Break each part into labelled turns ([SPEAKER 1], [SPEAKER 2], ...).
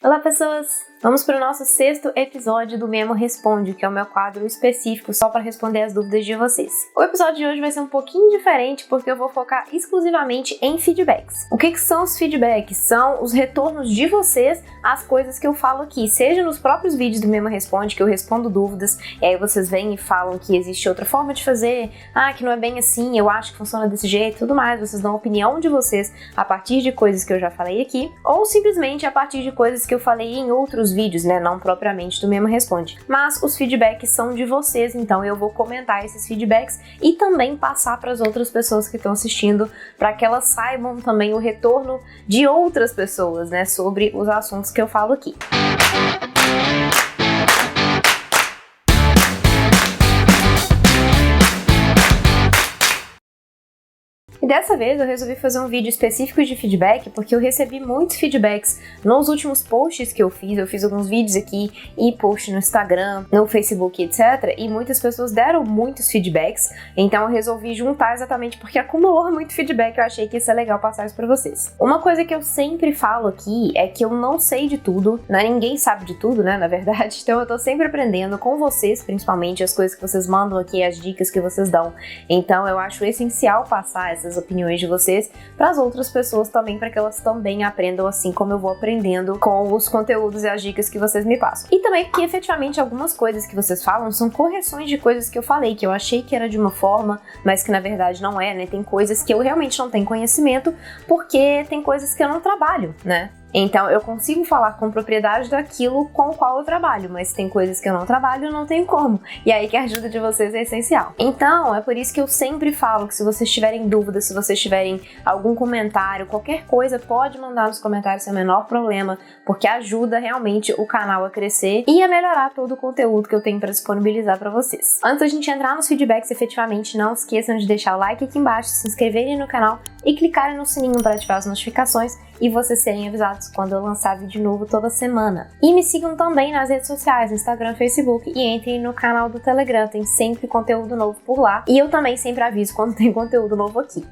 [SPEAKER 1] Olá pessoas! Vamos para o nosso 6º episódio do Memo Responde, que é o meu quadro específico só para responder as dúvidas de vocês. O episódio de hoje vai ser um pouquinho diferente porque eu vou focar exclusivamente em feedbacks. O que são os feedbacks? São os retornos de vocês às coisas que eu falo aqui, seja nos próprios vídeos do Memo Responde, que eu respondo dúvidas, e aí vocês vêm e falam que existe outra forma de fazer, que não é bem assim, eu acho que funciona desse jeito e tudo mais, vocês dão a opinião de vocês a partir de coisas que eu já falei aqui, ou simplesmente a partir de coisas que eu falei em outros vídeos, né, não propriamente do Memo Responde. Mas os feedbacks são de vocês, então eu vou comentar esses feedbacks e também passar para as outras pessoas que estão assistindo, para que elas saibam também o retorno de outras pessoas, né, sobre os assuntos que eu falo aqui. E dessa vez eu resolvi fazer um vídeo específico de feedback porque eu recebi muitos feedbacks nos últimos posts que eu fiz alguns vídeos aqui e post no Instagram, no Facebook, etc. E muitas pessoas deram muitos feedbacks, então eu resolvi juntar exatamente porque acumulou muito feedback, eu achei que ia ser legal passar isso pra vocês. Uma coisa que eu sempre falo aqui é que eu não sei de tudo, né? Ninguém sabe de tudo, né, na verdade, então eu tô sempre aprendendo com vocês, principalmente as coisas que vocês mandam aqui, as dicas que vocês dão. Então eu acho essencial passar essas opiniões de vocês para as outras pessoas também, para que elas também aprendam assim como eu vou aprendendo com os conteúdos e as dicas que vocês me passam. E também porque efetivamente algumas coisas que vocês falam são correções de coisas que eu falei, que eu achei que era de uma forma, mas que na verdade não é, né? Tem coisas que eu realmente não tenho conhecimento, porque tem coisas que eu não trabalho, né? Então eu consigo falar com propriedade daquilo com o qual eu trabalho, mas tem coisas que eu não trabalho e não tenho como. E aí que a ajuda de vocês é essencial. Então é por isso que eu sempre falo que se vocês tiverem dúvidas, se vocês tiverem algum comentário, qualquer coisa, pode mandar nos comentários sem o menor problema, porque ajuda realmente o canal a crescer e a melhorar todo o conteúdo que eu tenho para disponibilizar para vocês. Antes da gente entrar nos feedbacks efetivamente, não esqueçam de deixar o like aqui embaixo, se inscreverem no canal e clicarem no sininho para ativar as notificações e vocês serem avisados quando eu lançar vídeo novo toda semana. E me sigam também nas redes sociais, Instagram, Facebook, e entrem no canal do Telegram, tem sempre conteúdo novo por lá. E eu também sempre aviso quando tem conteúdo novo aqui.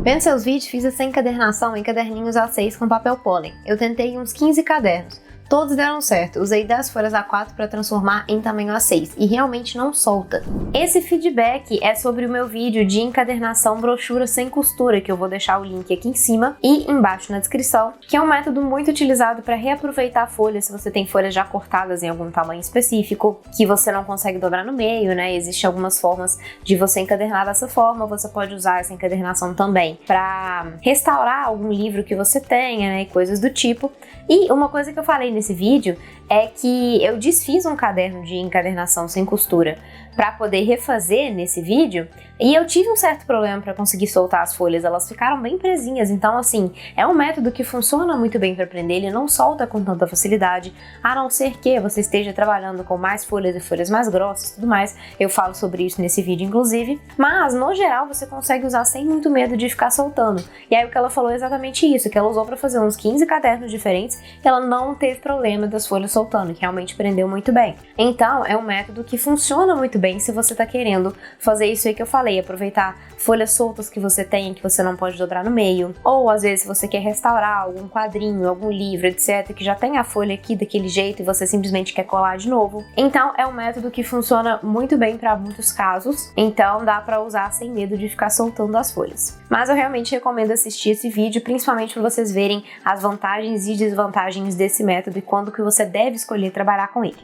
[SPEAKER 1] Vendo seus vídeos, fiz essa encadernação em caderninhos A6 com papel pólen. Eu tentei uns 15 cadernos. Todos deram certo, usei 10 folhas A4 para transformar em tamanho A6 e realmente não solta. Esse feedback é sobre o meu vídeo de encadernação brochura sem costura, que eu vou deixar o link aqui em cima e embaixo na descrição, que é um método muito utilizado para reaproveitar folhas se você tem folhas já cortadas em algum tamanho específico, que você não consegue dobrar no meio, né? Existem algumas formas de você encadernar dessa forma, você pode usar essa encadernação também para restaurar algum livro que você tenha, né? E coisas do tipo. E uma coisa que eu falei nesse vídeo é que eu desfiz um caderno de encadernação sem costura para poder refazer nesse vídeo e eu tive um certo problema para conseguir soltar as folhas, elas ficaram bem presinhas, então assim, é um método que funciona muito bem para aprender, ele não solta com tanta facilidade, a não ser que você esteja trabalhando com mais folhas e folhas mais grossas e tudo mais, eu falo sobre isso nesse vídeo inclusive, mas no geral você consegue usar sem muito medo de ficar soltando, e aí o que ela falou é exatamente isso, que ela usou para fazer uns 15 cadernos diferentes e ela não teve problema das folhas soltando, que realmente prendeu muito bem. Então é um método que funciona muito bem se você tá querendo fazer isso aí que eu falei, aproveitar folhas soltas que você tem, que você não pode dobrar no meio, ou às vezes você quer restaurar algum quadrinho, algum livro, etc, que já tem a folha aqui daquele jeito e você simplesmente quer colar de novo. Então é um método que funciona muito bem para muitos casos, então dá para usar sem medo de ficar soltando as folhas. Mas eu realmente recomendo assistir esse vídeo, principalmente para vocês verem as vantagens e desvantagens desse método e quando que você deve escolher trabalhar com ele.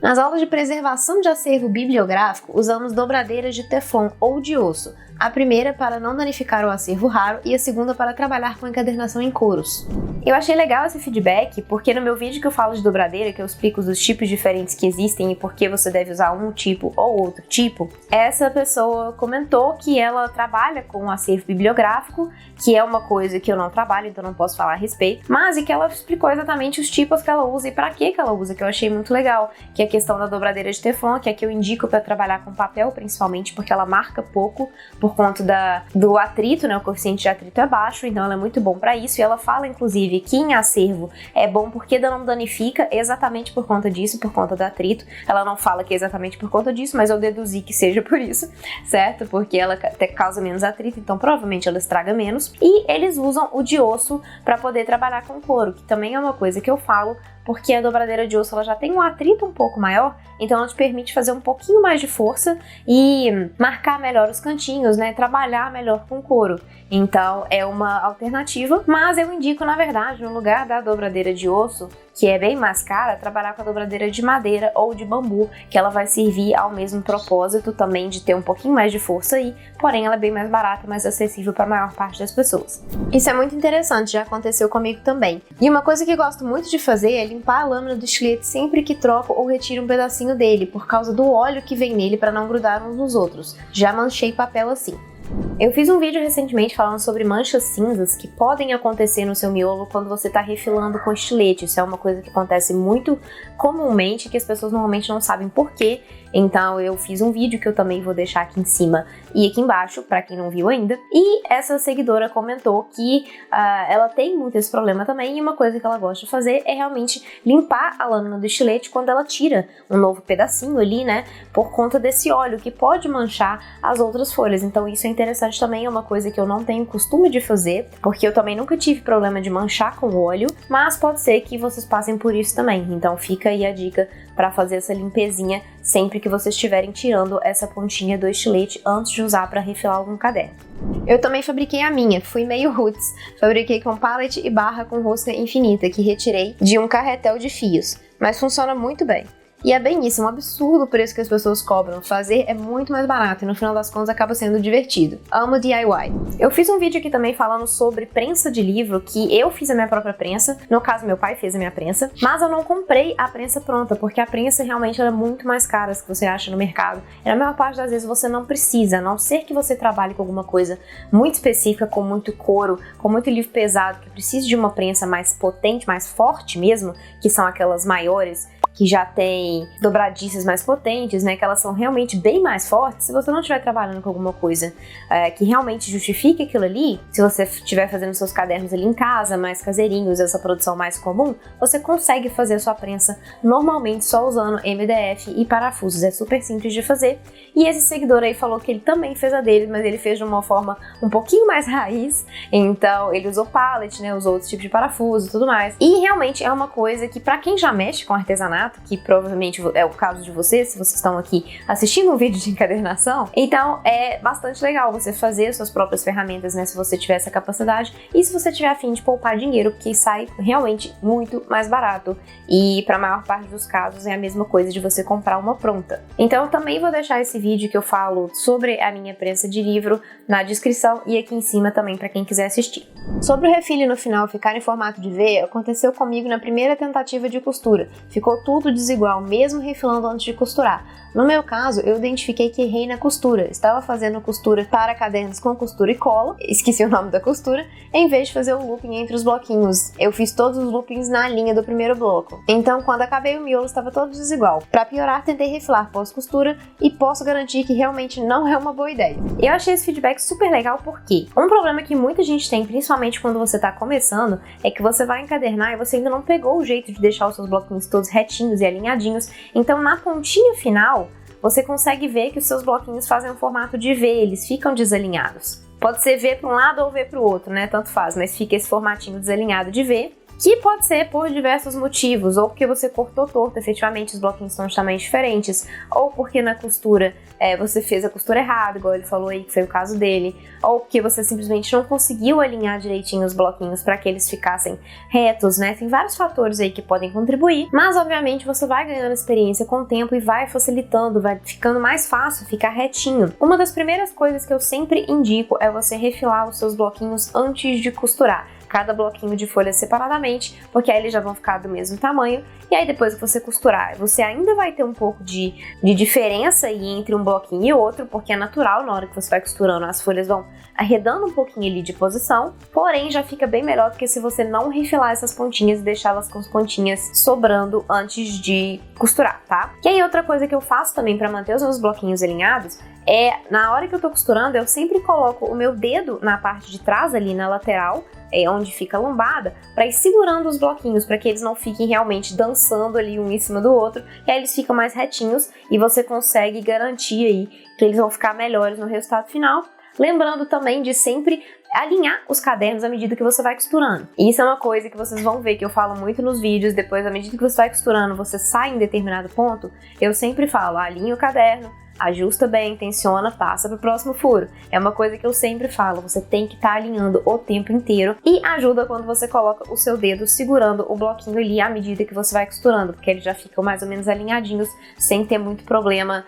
[SPEAKER 1] Nas aulas de preservação de acervo bibliográfico, usamos dobradeiras de teflon ou de osso. A primeira para não danificar o acervo raro e a segunda para trabalhar com encadernação em coros. Eu achei legal esse feedback porque no meu vídeo que eu falo de dobradeira, que eu explico os tipos diferentes que existem e por que você deve usar um tipo ou outro tipo, essa pessoa comentou que ela trabalha com o acervo bibliográfico, que é uma coisa que eu não trabalho, então não posso falar a respeito, mas e que ela explicou exatamente os tipos que ela usa e para que ela usa, que eu achei muito legal, que é a questão da dobradeira de teflon, que é que eu indico para trabalhar com papel, principalmente porque ela marca pouco, por conta do atrito, né? O coeficiente de atrito é baixo, então ela é muito bom para isso. E ela fala, inclusive, que em acervo é bom porque não danifica exatamente por conta disso, por conta do atrito. Ela não fala que é exatamente por conta disso, mas eu deduzi que seja por isso, certo? Porque ela até causa menos atrito, então provavelmente ela estraga menos. E eles usam o de osso para poder trabalhar com couro, que também é uma coisa que eu falo, porque a dobradeira de osso ela já tem um atrito um pouco maior, então ela te permite fazer um pouquinho mais de força e marcar melhor os cantinhos, né? Trabalhar melhor com couro. Então é uma alternativa, mas eu indico, na verdade, no lugar da dobradeira de osso, que é bem mais cara, trabalhar com a dobradeira de madeira ou de bambu, que ela vai servir ao mesmo propósito também de ter um pouquinho mais de força aí, porém ela é bem mais barata e mais acessível para a maior parte das pessoas. Isso é muito interessante, já aconteceu comigo também. E uma coisa que eu gosto muito de fazer é limpar a lâmina do estilete sempre que troco ou retiro um pedacinho dele, por causa do óleo que vem nele para não grudar uns nos outros. Já manchei papel assim. Eu fiz um vídeo recentemente falando sobre manchas cinzas que podem acontecer no seu miolo quando você está refilando com estilete. Isso é uma coisa que acontece muito comumente, que as pessoas normalmente não sabem por quê. Então eu fiz um vídeo que eu também vou deixar aqui em cima e aqui embaixo, para quem não viu ainda. E essa seguidora comentou que ela tem muito esse problema também, e uma coisa que ela gosta de fazer é realmente limpar a lâmina do estilete quando ela tira um novo pedacinho ali, né, por conta desse óleo que pode manchar as outras folhas. Então isso é interessante também, é uma coisa que eu não tenho costume de fazer, porque eu também nunca tive problema de manchar com óleo, mas pode ser que vocês passem por isso também. Então fica aí a dica para fazer essa limpezinha sempre que vocês estiverem tirando essa pontinha do estilete antes de usar para refilar algum caderno. Eu também fabriquei a minha, fui meio roots. Fabriquei com pallet e barra com rosca infinita, que retirei de um carretel de fios, mas funciona muito bem. E é bem isso, é um absurdo o preço que as pessoas cobram. Fazer é muito mais barato e no final das contas acaba sendo divertido. Amo DIY. Eu fiz um vídeo aqui também falando sobre prensa de livro, que eu fiz a minha própria prensa. No caso, meu pai fez a minha prensa. Mas eu não comprei a prensa pronta, porque a prensa realmente é muito mais cara que você acha no mercado. E na maior parte das vezes você não precisa, a não ser que você trabalhe com alguma coisa muito específica, com muito couro, com muito livro pesado, que precise de uma prensa mais potente, mais forte mesmo, que são aquelas maiores, que já tem dobradiças mais potentes, né, que elas são realmente bem mais fortes. Se você não estiver trabalhando com alguma coisa que realmente justifique aquilo ali, se você estiver fazendo seus cadernos ali em casa, mais caseirinhos, essa produção mais comum, você consegue fazer a sua prensa normalmente só usando MDF e parafusos. É super simples de fazer. E esse seguidor aí falou que ele também fez a dele, mas ele fez de uma forma um pouquinho mais raiz, então ele usou pallet, né, usou outros tipos de parafuso e tudo mais. E realmente é uma coisa que, pra quem já mexe com artesanato, que provavelmente é o caso de vocês, se vocês estão aqui assistindo um vídeo de encadernação, então é bastante legal você fazer suas próprias ferramentas, né, se você tiver essa capacidade e se você tiver a fim de poupar dinheiro, porque sai realmente muito mais barato e para a maior parte dos casos é a mesma coisa de você comprar uma pronta. Então eu também vou deixar esse vídeo que eu falo sobre a minha prensa de livro na descrição e aqui em cima também para quem quiser assistir. Sobre o refile no final ficar em formato de V, aconteceu comigo na primeira tentativa de costura. Ficou tudo desigual, mesmo refilando antes de costurar. No meu caso, eu identifiquei que errei na costura. Estava fazendo costura para cadernos com costura e cola, esqueci o nome da costura, em vez de fazer o looping entre os bloquinhos. Eu fiz todos os loopings na linha do primeiro bloco. Então, quando acabei o miolo, estava todo desigual. Para piorar, tentei refilar pós-costura e posso garantir que realmente não é uma boa ideia. Eu achei esse feedback super legal porque um problema que muita gente tem, principalmente quando você está começando, é que você vai encadernar e você ainda não pegou o jeito de deixar os seus bloquinhos todos retinhos e alinhadinhos. Então, na pontinha final, você consegue ver que os seus bloquinhos fazem um formato de V, eles ficam desalinhados. Pode ser V para um lado ou V para o outro, né? Tanto faz, mas fica esse formatinho desalinhado de V, que pode ser por diversos motivos, ou porque você cortou torto, efetivamente os bloquinhos estão de tamanhos diferentes, ou porque na costura você fez a costura errada, igual ele falou aí que foi o caso dele, ou porque você simplesmente não conseguiu alinhar direitinho os bloquinhos para que eles ficassem retos, né? Tem vários fatores aí que podem contribuir, mas obviamente você vai ganhando experiência com o tempo e vai facilitando, vai ficando mais fácil ficar retinho. Uma das primeiras coisas que eu sempre indico é você refilar os seus bloquinhos antes de costurar. Cada bloquinho de folha separadamente, porque aí eles já vão ficar do mesmo tamanho, e aí depois que você costurar, você ainda vai ter um pouco de diferença aí entre um bloquinho e outro, porque é natural, na hora que você vai costurando, as folhas vão arredando um pouquinho ali de posição, porém já fica bem melhor do que se você não refilar essas pontinhas e deixá-las com as pontinhas sobrando antes de costurar, tá? E aí outra coisa que eu faço também para manter os meus bloquinhos alinhados é, na hora que eu tô costurando, eu sempre coloco o meu dedo na parte de trás ali, na lateral, onde fica a lombada, para ir segurando os bloquinhos, para que eles não fiquem realmente dançando ali um em cima do outro, e aí eles ficam mais retinhos e você consegue garantir aí que eles vão ficar melhores no resultado final. Lembrando também de sempre alinhar os cadernos à medida que você vai costurando. E isso é uma coisa que vocês vão ver que eu falo muito nos vídeos. Depois, à medida que você vai costurando, você sai em determinado ponto, eu sempre falo, alinha o caderno, ajusta bem, tensiona, passa pro próximo furo. É uma coisa que eu sempre falo, você tem que estar alinhando o tempo inteiro, e ajuda quando você coloca o seu dedo segurando o bloquinho ali à medida que você vai costurando, porque eles já ficam mais ou menos alinhadinhos, sem ter muito problema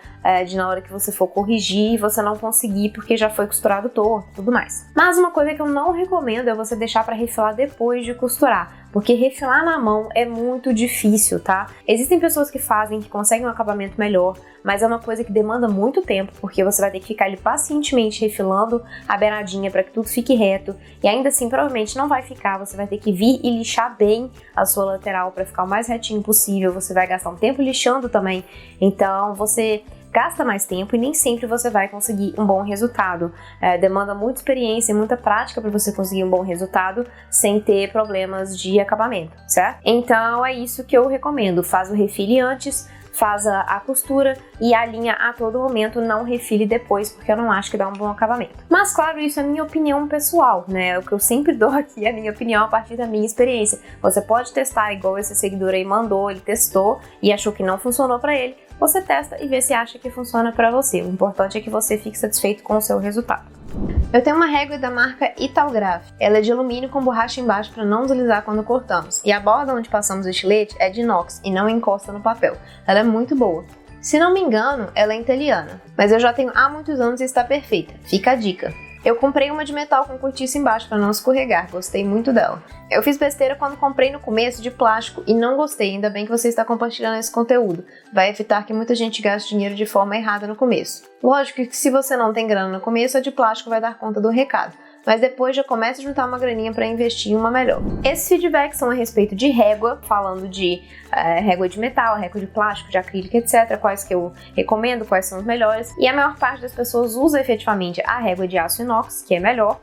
[SPEAKER 1] de na hora que você for corrigir, você não conseguir porque já foi costurado torto e tudo mais. Mas uma coisa que eu não recomendo é você deixar para refilar depois de costurar, porque refilar na mão é muito difícil, tá? Existem pessoas que fazem, que conseguem um acabamento melhor, mas é uma coisa que demanda muito tempo, porque você vai ter que ficar ali pacientemente refilando a beiradinha para que tudo fique reto, e ainda assim provavelmente não vai ficar, você vai ter que vir e lixar bem a sua lateral para ficar o mais retinho possível, você vai gastar um tempo lixando também, então você gasta mais tempo e nem sempre você vai conseguir um bom resultado. Demanda muita experiência e muita prática para você conseguir um bom resultado sem ter problemas de acabamento, certo? Então é isso que eu recomendo, faz o refile antes, faz a costura e alinha a todo momento, não refile depois, porque eu não acho que dá um bom acabamento. Mas claro, isso é minha opinião pessoal, né? O que eu sempre dou aqui é a minha opinião a partir da minha experiência. Você pode testar igual esse seguidor aí mandou, ele testou e achou que não funcionou para ele. Você testa e vê se acha que funciona para você. O importante é que você fique satisfeito com o seu resultado. Eu tenho uma régua da marca Italgraf. Ela é de alumínio com borracha embaixo para não deslizar quando cortamos. E a borda onde passamos o estilete é de inox e não encosta no papel. Ela é muito boa. Se não me engano, ela é italiana, mas eu já tenho há muitos anos e está perfeita. Fica a dica. Eu comprei uma de metal com cortiça embaixo para não escorregar, gostei muito dela. Eu fiz besteira quando comprei no começo de plástico e não gostei, ainda bem que você está compartilhando esse conteúdo. Vai evitar que muita gente gaste dinheiro de forma errada no começo. Lógico que se você não tem grana no começo, a de plástico vai dar conta do recado, mas depois já começa a juntar uma graninha para investir em uma melhor. Esses feedbacks são a respeito de régua, falando de régua de metal, régua de plástico, de acrílico, etc. Quais que eu recomendo, quais são os melhores. E a maior parte das pessoas usa efetivamente a régua de aço inox, que é melhor.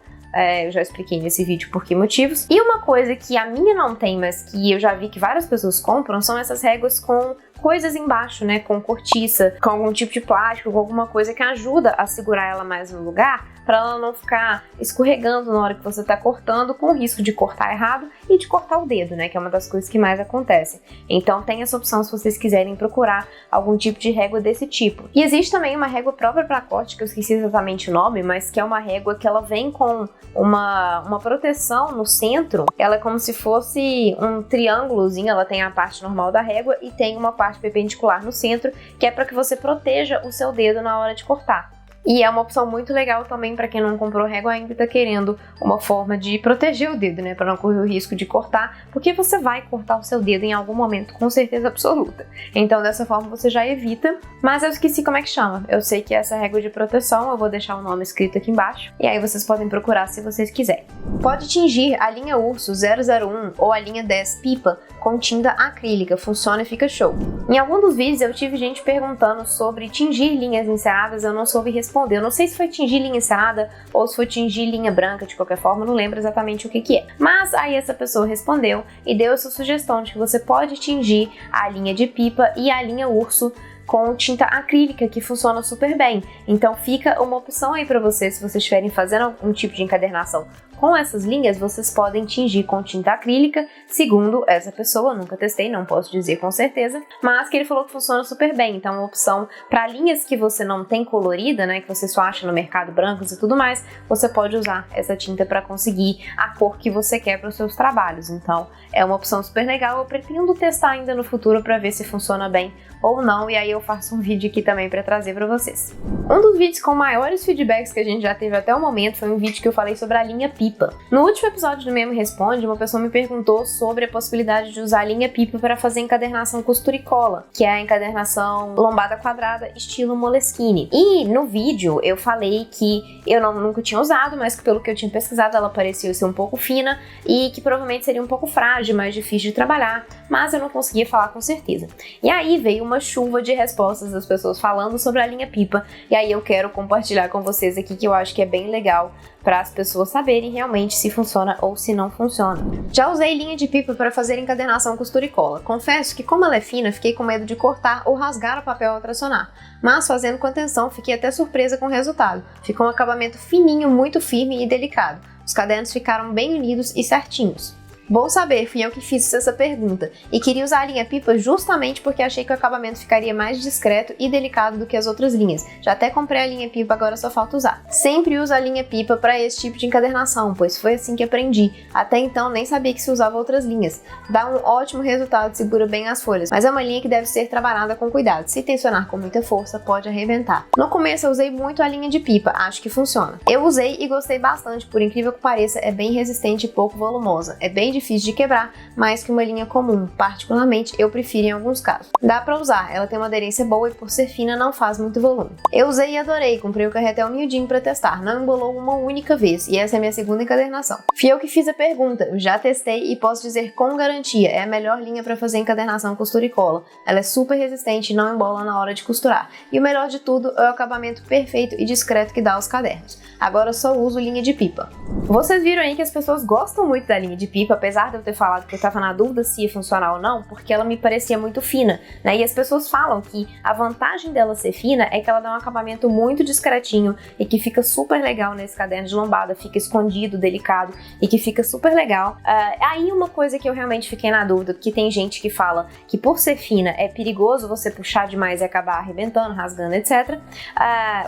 [SPEAKER 1] Eu já expliquei nesse vídeo por que motivos. E uma coisa que a minha não tem, mas que eu já vi que várias pessoas compram, são essas réguas com coisas embaixo, né, com cortiça, com algum tipo de plástico, com alguma coisa que ajuda a segurar ela mais no lugar, para ela não ficar escorregando na hora que você tá cortando, com o risco de cortar errado e de cortar o dedo, né, que é uma das coisas que mais acontece. Então tem essa opção se vocês quiserem procurar algum tipo de régua desse tipo. E existe também uma régua própria para corte, que eu esqueci exatamente o nome, mas que é uma régua que ela vem com uma proteção no centro. Ela é como se fosse um triângulozinho, ela tem a parte normal da régua e tem uma parte perpendicular no centro, que é para que você proteja o seu dedo na hora de cortar. E é uma opção muito legal também para quem não comprou régua ainda e tá querendo uma forma de proteger o dedo, né? Para não correr o risco de cortar, porque você vai cortar o seu dedo em algum momento, com certeza absoluta. Então dessa forma você já evita. Mas eu esqueci como é que chama. Eu sei que essa régua de proteção, eu vou deixar o nome escrito aqui embaixo. E aí vocês podem procurar se vocês quiserem. Pode tingir a linha Urso 001 ou a linha 10 Pipa com tinta acrílica. Funciona e fica show. Em algum dos vídeos eu tive gente perguntando sobre tingir linhas encerradas, eu não soube responder. Eu não sei se foi tingir linha encerada ou se foi tingir linha branca, de qualquer forma, não lembro exatamente o que é. Mas aí essa pessoa respondeu e deu essa sugestão de que você pode tingir a linha de pipa e a linha urso com tinta acrílica, que funciona super bem. Então fica uma opção aí para vocês, se vocês estiverem fazendo algum tipo de encadernação com essas linhas, vocês podem tingir com tinta acrílica, segundo essa pessoa, nunca testei, não posso dizer com certeza, mas que ele falou que funciona super bem. Então uma opção para linhas que você não tem colorida, né, que você só acha no mercado brancos e tudo mais, você pode usar essa tinta para conseguir a cor que você quer para os seus trabalhos. Então é uma opção super legal, eu pretendo testar ainda no futuro para ver se funciona bem ou não, e aí eu faço um vídeo aqui também para trazer para vocês. Um dos vídeos com maiores feedbacks que a gente já teve até o momento foi um vídeo que eu falei sobre a linha pipa. No último episódio do Memo Responde, uma pessoa me perguntou sobre a possibilidade de usar a linha pipa para fazer encadernação costura e cola, que é a encadernação lombada quadrada estilo Moleskine. E no vídeo eu falei que eu nunca tinha usado, mas que pelo que eu tinha pesquisado ela parecia ser um pouco fina e que provavelmente seria um pouco frágil, mais difícil de trabalhar, mas eu não conseguia falar com certeza. E aí veio uma chuva de respostas das pessoas falando sobre a linha pipa, e aí eu quero compartilhar com vocês aqui, que eu acho que é bem legal para as pessoas saberem realmente se funciona ou se não funciona. Já usei linha de pipa para fazer encadernação costura e cola. Confesso que como ela é fina, fiquei com medo de cortar ou rasgar o papel ao tracionar, mas fazendo com atenção fiquei até surpresa com o resultado. Ficou um acabamento fininho, muito firme e delicado. Os cadernos ficaram bem unidos e certinhos. Bom saber, fui eu que fiz essa pergunta, e queria usar a linha pipa justamente porque achei que o acabamento ficaria mais discreto e delicado do que as outras linhas. Já até comprei a linha pipa, agora só falta usar. Sempre uso a linha pipa para esse tipo de encadernação, pois foi assim que aprendi. Até então nem sabia que se usava outras linhas. Dá um ótimo resultado, segura bem as folhas, mas é uma linha que deve ser trabalhada com cuidado. Se tensionar com muita força, pode arrebentar. No começo eu usei muito a linha de pipa, acho que funciona. Eu usei e gostei bastante, por incrível que pareça, é bem resistente e pouco volumosa. É bem difícil de quebrar, mais que uma linha comum. Particularmente, eu prefiro em alguns casos. Dá pra usar, ela tem uma aderência boa e por ser fina não faz muito volume. Eu usei e adorei, comprei o carretel miudinho pra testar, não embolou uma única vez, e essa é a minha segunda encadernação. Fui eu que fiz a pergunta, eu já testei e posso dizer com garantia, é a melhor linha pra fazer encadernação costura e cola. Ela é super resistente e não embola na hora de costurar. E o melhor de tudo é o acabamento perfeito e discreto que dá aos cadernos. Agora eu só uso linha de pipa. Vocês viram aí que as pessoas gostam muito da linha de pipa, apesar de eu ter falado que eu tava na dúvida se ia funcionar ou não, porque ela me parecia muito fina, né? E as pessoas falam que a vantagem dela ser fina é que ela dá um acabamento muito discretinho e que fica super legal nesse caderno de lombada, fica escondido, delicado e que fica super legal. Aí uma coisa que eu realmente fiquei na dúvida, porque tem gente que fala que por ser fina é perigoso você puxar demais e acabar arrebentando, rasgando, etc.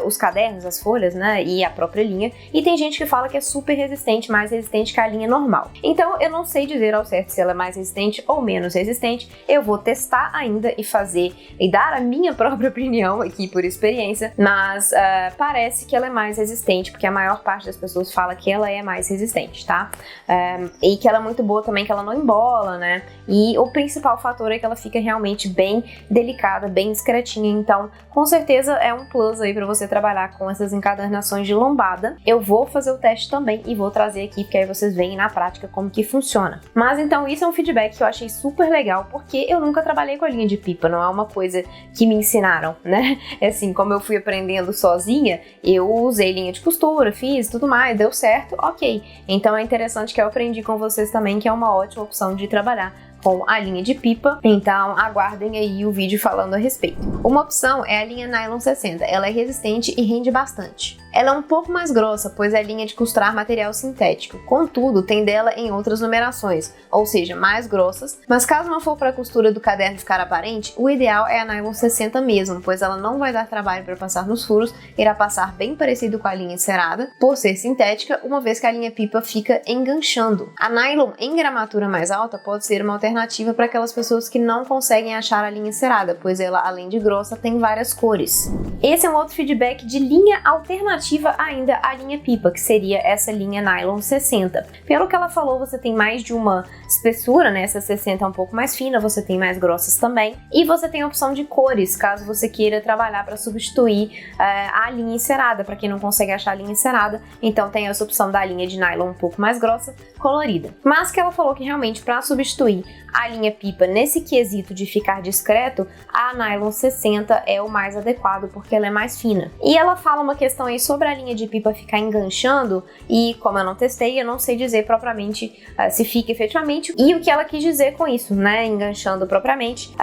[SPEAKER 1] Os cadernos, as folhas, né? E a própria linha. E tem gente que fala que é super resistente, mais resistente que a linha normal. Então eu não sei dizer ao certo se ela é mais resistente ou menos resistente. Eu vou testar ainda e fazer e dar a minha própria opinião aqui por experiência, mas parece que ela é mais resistente, porque a maior parte das pessoas fala que ela é mais resistente, tá? E que ela é muito boa também, que ela não embola, né? E o principal fator é que ela fica realmente bem delicada, bem discretinha, então com certeza é um plus aí pra você trabalhar com essas encadernações de lombada. Eu vou fazer o teste também e vou trazer aqui, porque aí vocês veem na prática como que funciona. Mas então isso é um feedback que eu achei super legal, porque eu nunca trabalhei com a linha de pipa, não é uma coisa que me ensinaram, né? Assim, como eu fui aprendendo sozinha, eu usei linha de costura, fiz tudo mais, deu certo, ok. Então é interessante que eu aprendi com vocês também, que é uma ótima opção de trabalhar com a linha de pipa, então aguardem aí o vídeo falando a respeito. Uma opção é a linha Nylon 60, ela é resistente e rende bastante. Ela é um pouco mais grossa, pois é linha de costurar material sintético, contudo tem dela em outras numerações, ou seja, mais grossas, mas caso não for para a costura do caderno ficar aparente, o ideal é a Nylon 60 mesmo, pois ela não vai dar trabalho para passar nos furos, irá passar bem parecido com a linha encerada, por ser sintética, uma vez que a linha pipa fica enganchando. A Nylon em gramatura mais alta pode ser uma alternativa para aquelas pessoas que não conseguem achar a linha encerada, pois ela, além de grossa, tem várias cores. Esse é um outro feedback de linha alternativa ainda à linha pipa, que seria essa linha Nylon 60. Pelo que ela falou, você tem mais de uma espessura, né? Essa 60 é um pouco mais fina, você tem mais grossas também, e você tem a opção de cores, caso você queira trabalhar para substituir a linha encerada, para quem não consegue achar a linha encerada, então tem essa opção da linha de nylon um pouco mais grossa, colorida. Mas que ela falou que realmente para substituir a linha pipa nesse quesito de ficar discreto, a Nylon 60 é o mais adequado, porque ela é mais fina. E ela fala uma questão aí sobre a linha de pipa ficar enganchando, e como eu não testei, eu não sei dizer propriamente se fica efetivamente e o que ela quis dizer com isso, né, enganchando propriamente,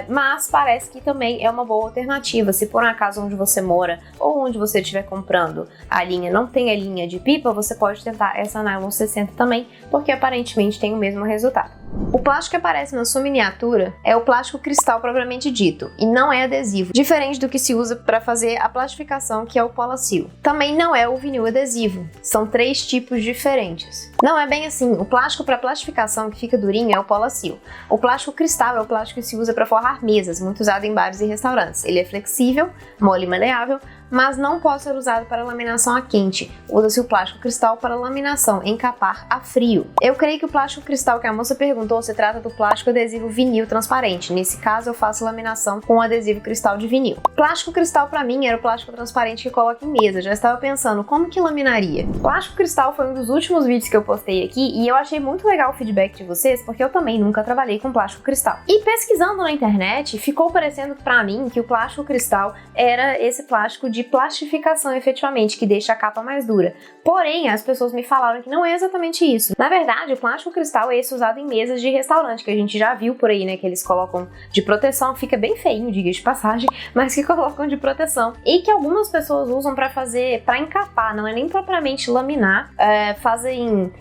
[SPEAKER 1] mas parece que também é uma boa alternativa. Se por um acaso onde você mora ou onde você estiver comprando a linha não tem a linha de pipa, você pode tentar essa Nylon 60 também, porque aparentemente tem o mesmo resultado. O plástico que aparece na sua miniatura é o plástico cristal propriamente dito, e não é adesivo, diferente do que se usa para fazer a plastificação, que é o Polacil. Também não é o vinil adesivo, são 3 tipos diferentes. Não é bem assim, o plástico para plastificação que fica durinho é o Polacil. O plástico cristal é o plástico que se usa para forrar mesas, muito usado em bares e restaurantes. Ele é flexível, mole e maleável, mas não pode ser usado para laminação a quente. Usa-se o plástico cristal para laminação, encapar a frio. Eu creio que o plástico cristal que a moça perguntou se trata do plástico adesivo vinil transparente. Nesse caso, eu faço laminação com adesivo cristal de vinil. Plástico cristal para mim era o plástico transparente que coloca em mesa. Já estava pensando, como que laminaria? Plástico cristal foi um dos últimos vídeos que eu postei aqui e eu achei muito legal o feedback de vocês, porque eu também nunca trabalhei com plástico cristal. E pesquisando na internet, ficou parecendo para mim que o plástico cristal era esse plástico de de plastificação efetivamente, que deixa a capa mais dura. Porém, as pessoas me falaram que não é exatamente isso. Na verdade, o plástico cristal é esse usado em mesas de restaurante, que a gente já viu por aí, né, que eles colocam de proteção, fica bem feinho, diga de passagem, mas que colocam de proteção. E que algumas pessoas usam pra encapar, não é nem propriamente laminar,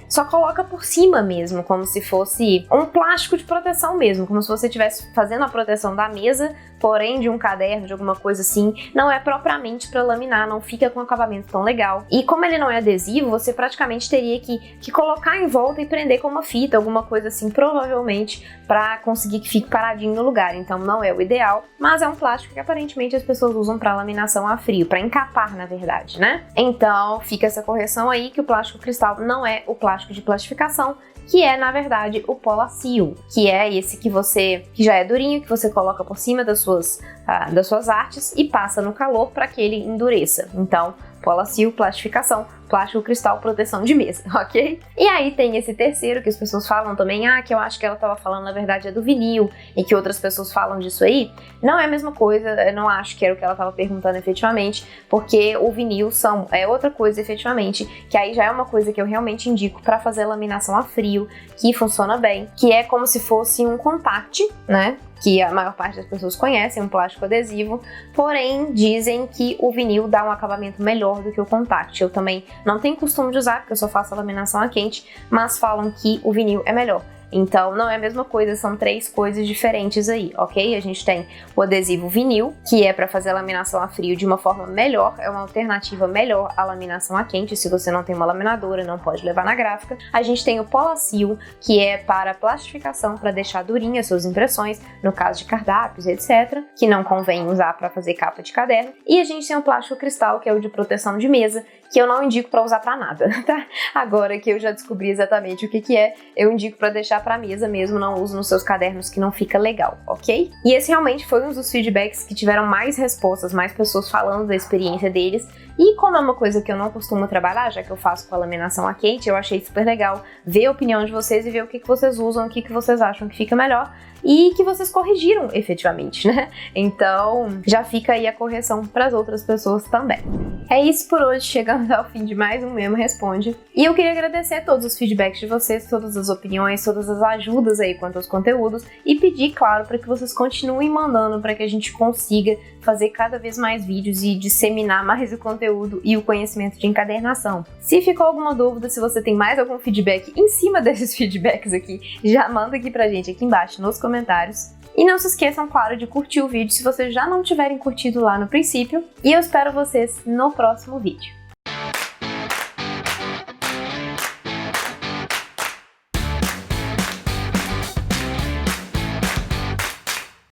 [SPEAKER 1] só coloca por cima mesmo, como se fosse um plástico de proteção mesmo, como se você estivesse fazendo a proteção da mesa, porém de um caderno, de alguma coisa assim, não é propriamente para laminar, não fica com um acabamento tão legal. E como ele não é adesivo, você praticamente teria que colocar em volta e prender com uma fita, alguma coisa assim, provavelmente, para conseguir que fique paradinho no lugar. Então não é o ideal, mas é um plástico que aparentemente as pessoas usam para laminação a frio, para encapar, na verdade, né? Então fica essa correção aí, que o plástico cristal não é o plástico de plastificação, que é, na verdade, o Pola-Seal, que é esse que já é durinho, que você coloca por cima das suas artes e passa no calor para que ele endureça. Então, Pola-Seal, plastificação, plástico cristal, proteção de mesa, ok? E aí tem esse terceiro que as pessoas falam também, que eu acho que ela estava falando, na verdade, é do vinil, e que outras pessoas falam disso aí. Não é a mesma coisa, eu não acho que era o que ela estava perguntando efetivamente, porque o vinil é outra coisa efetivamente, que aí já é uma coisa que eu realmente indico para fazer laminação a frio, que funciona bem, que é como se fosse um contact, né? Que a maior parte das pessoas conhecem, um plástico adesivo, porém dizem que o vinil dá um acabamento melhor do que o contact. Eu também não tenho costume de usar, porque eu só faço a laminação a quente, mas falam que o vinil é melhor. Então não é a mesma coisa, são três coisas diferentes aí, ok? A gente tem o adesivo vinil, que é para fazer a laminação a frio de uma forma melhor, é uma alternativa melhor à laminação a quente, se você não tem uma laminadora, não pode levar na gráfica. A gente tem o Pola-Seal, que é para plastificação, para deixar durinhas suas impressões, no caso de cardápios, etc., que não convém usar para fazer capa de caderno. E a gente tem o plástico cristal, que é o de proteção de mesa, que eu não indico para usar para nada, tá? Agora que eu já descobri exatamente o que é, eu indico para deixar para mesa mesmo, não uso nos seus cadernos, que não fica legal, ok? E esse realmente foi um dos feedbacks que tiveram mais respostas, mais pessoas falando da experiência deles. E como é uma coisa que eu não costumo trabalhar, já que eu faço com a laminação a quente, eu achei super legal ver a opinião de vocês e ver o que vocês usam, o que vocês acham que fica melhor e que vocês corrigiram efetivamente, né? Então já fica aí a correção para as outras pessoas também. É isso por hoje, chegamos ao fim de mais um Memo Responde. E eu queria agradecer todos os feedbacks de vocês, todas as opiniões, todas as ajudas aí quanto aos conteúdos e pedir, claro, para que vocês continuem mandando para que a gente consiga fazer cada vez mais vídeos e disseminar mais o conteúdo e o conhecimento de encadernação. Se ficou alguma dúvida, se você tem mais algum feedback em cima desses feedbacks aqui, já manda aqui pra gente aqui embaixo nos comentários. E não se esqueçam, claro, de curtir o vídeo se vocês já não tiverem curtido lá no princípio. E eu espero vocês no próximo vídeo.